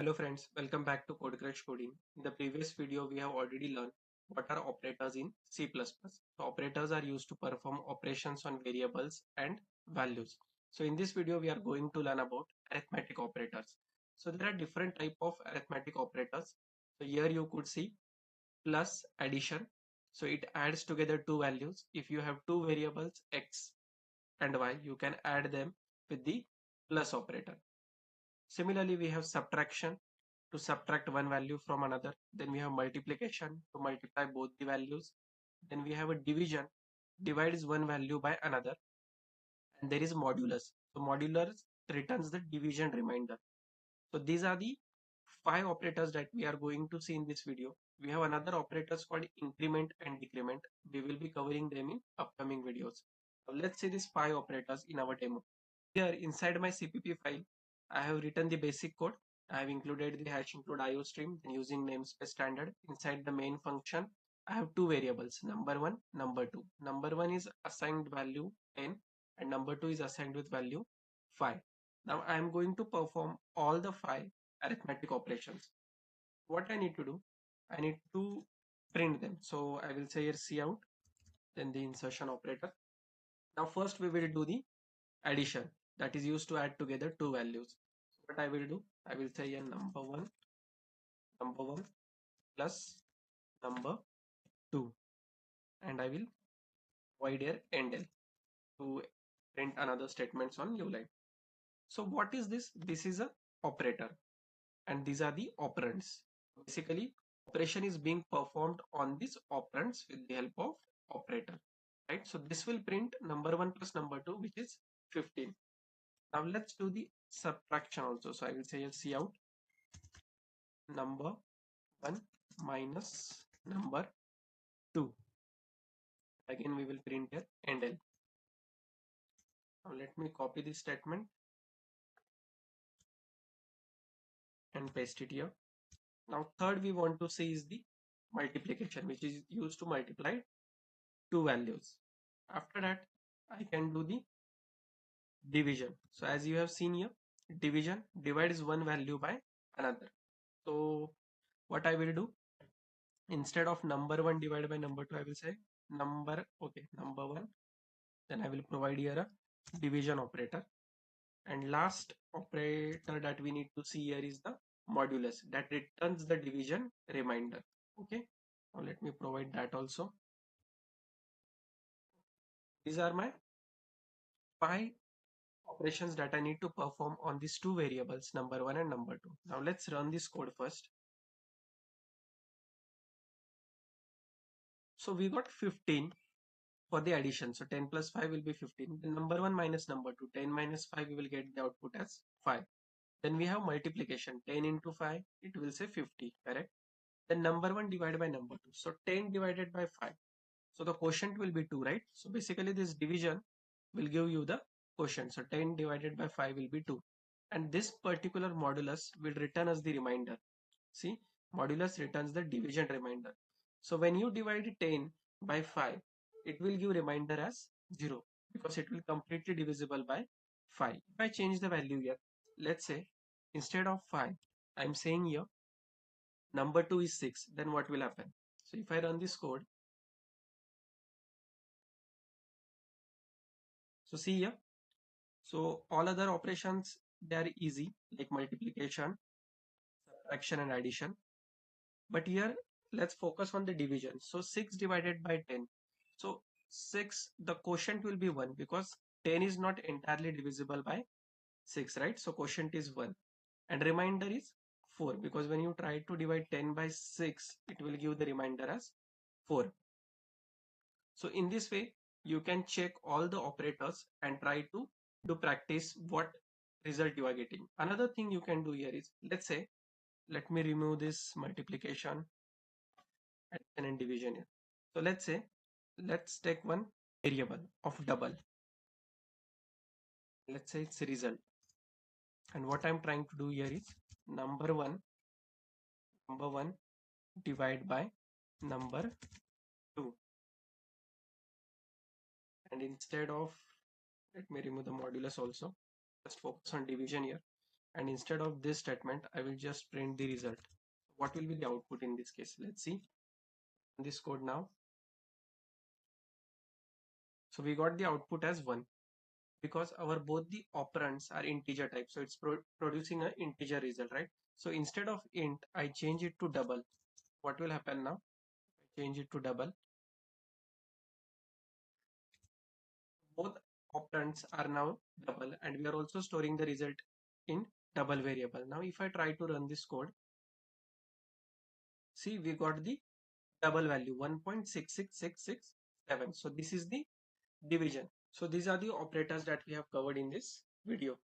Hello friends, welcome back to Code Coding. In the previous video, we have already learned what are operators in C++. So operators are used to perform operations on variables and values. So in this video, we are going to learn about arithmetic operators. So there are different type of arithmetic operators. So here you could see plus addition. So it adds together two values. If you have two variables x and y, you can add them with the plus operator. Similarly, we have subtraction to subtract one value from another. Then we have multiplication to multiply both the values. Then we have a division, divides one value by another. And there is modulus. So modulus returns the division remainder. So these are the five operators that we are going to see in this video. We have another operators called increment and decrement. We will be covering them in upcoming videos. Now let's see these five operators in our demo. Here inside my CPP file, I have written the basic code. I have included the hash include IO stream and using namespace standard. Inside the main function, I have two variables, number one, number two. Number one is assigned value 10 and number two is assigned with value 5. Now I am going to perform all the five arithmetic operations. What I need to do, I need to print them. So I will say here cout, then the insertion operator. Now first we will do the addition, that is used to add together two values. So what I will do, I will say a number one plus number 2 and I will void here endl to print another statements on new line. So what is this? This is a operator and these are the operands. Basically operation is being performed on these operands with the help of operator, right? So this will print number 1 plus number 2, which is 15. Now let's do the subtraction also. So I will say cout number 1 minus number 2. Again we will print here endl. Now let me copy this statement and paste it here. Now third we want to see is the multiplication, which is used to multiply two values. After that I can do the division. So as you have seen here, division divides one value by another. So what I will do, instead of number 1 divided by number 2, I will say number 1. Then I will provide here a division operator. And last operator that we need to see here is the modulus, that returns the division remainder. Okay, now let me provide that also. These are my five operations that I need to perform on these two variables, number 1 and number 2. Now let's run this code first. So we got 15 for the addition. So 10 plus 5 will be 15. Then number 1 minus number 2, 10 minus 5, we will get the output as 5. Then we have multiplication, 10 into 5, it will say 50, correct? Then number 1 divided by number 2. So 10 divided by 5. So the quotient will be 2, right? So basically this division will give you the quotient. So 10 divided by 5 will be 2. And this particular modulus will return us the remainder. See, modulus returns the division remainder. So when you divide 10 by 5, it will give remainder as 0 because it will completely divisible by 5. If I change the value here, let's say instead of 5, I'm saying here number 2 is 6, then what will happen? So if I run this code, so see here, so all other operations, they are easy, like multiplication, subtraction and addition. But here let's focus on the division. So 6 divided by 10. So 6, the quotient will be 1 because 10 is not entirely divisible by 6, right? So quotient is 1 and remainder is 4 because when you try to divide 10 by 6, it will give the remainder as 4. So in this way, you can check all the operators and try to do practice what result you are getting. Another thing you can do here is, let's say, let me remove this multiplication and division here. So let's say, let's take one variable of double. Let's say it's result. And what I'm trying to do here is number one divide by number 2. And instead of, let me remove the modulus also, just focus on division here. and instead of this statement, I will just print the result. What will be the output in this case? Let's see this code now. So we got the output as 1 because our both the operands are integer type. So it's producing an integer result, right? So instead of int, I change it to double. What will happen now? Change it to double. Both operands are now double, and we are also storing the result in double variable. Now if I try to run this code, see we got the double value 1.66667. So this is the division. So these are the operators that we have covered in this video.